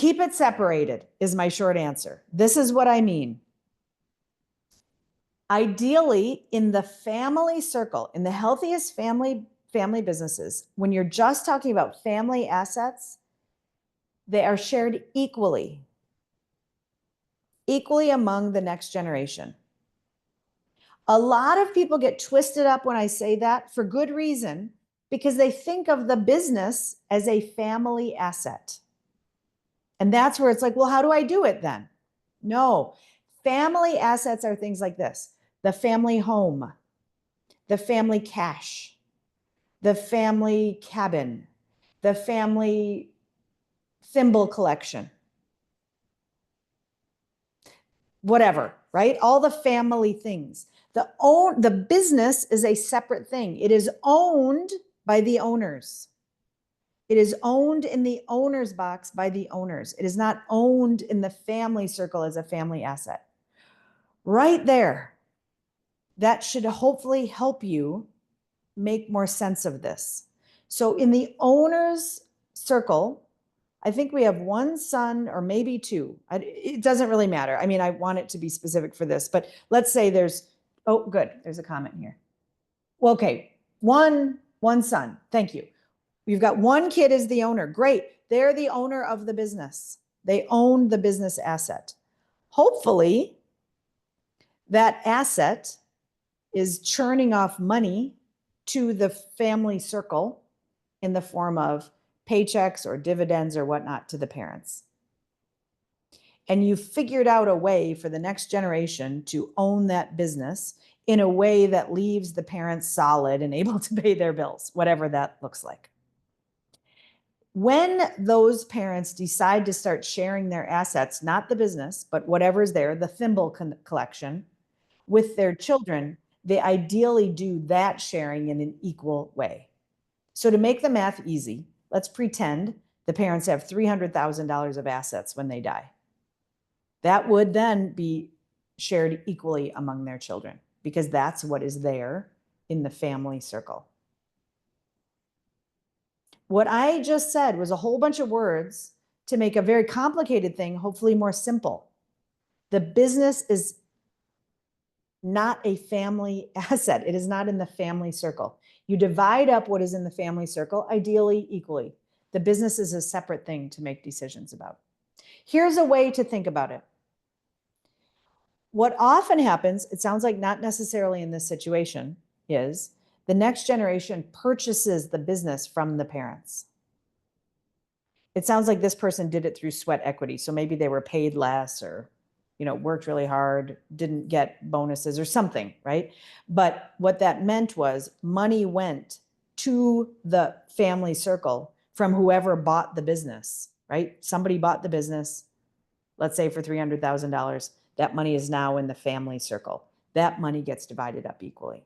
Keep it separated is my short answer. This is what I mean. Ideally, in the family circle, in the healthiest family businesses, when you're just talking about family assets, they are shared equally among the next generation. A lot of people get twisted up when I say that for good reason, because they think of the business as a family asset. And that's where it's like, well, how do I do it then? No, family assets are things like this: the family home, the family cash, the family cabin, the family thimble collection, whatever, right? All the family things. The business is a separate thing. It is owned by the owners. It is owned in the owner's box by the owners. It is not owned in the family circle as a family asset. Right there, that should hopefully help you make more sense of this. So in the owner's circle, I think we have one son or maybe two. It doesn't really matter. I mean, I want it to be specific for this, but let's say there's, oh, good. There's a comment here. Well, okay. One son. Thank you. You've got one kid as the owner. Great. They're the owner of the business. They own the business asset. Hopefully, that asset is churning off money to the family circle in the form of paychecks or dividends or whatnot to the parents. And you figured out a way for the next generation to own that business in a way that leaves the parents solid and able to pay their bills, whatever that looks like. When those parents decide to start sharing their assets, not the business, but whatever's there, the thimble collection, with their children, they ideally do that sharing in an equal way. So to make the math easy, let's pretend the parents have $300,000 of assets when they die. That would then be shared equally among their children, because that's what is there in the family circle. What I just said was a whole bunch of words to make a very complicated thing hopefully more simple. The business is not a family asset. It is not in the family circle. You divide up what is in the family circle, ideally equally. The business is a separate thing to make decisions about. Here's a way to think about it. What often happens, it sounds like not necessarily in this situation, is the next generation purchases the business from the parents. It sounds like this person did it through sweat equity. So maybe they were paid less or, worked really hard, didn't get bonuses or something, right? But what that meant was money went to the family circle from whoever bought the business, right? Somebody bought the business, let's say for $300,000. That money is now in the family circle. That money gets divided up equally.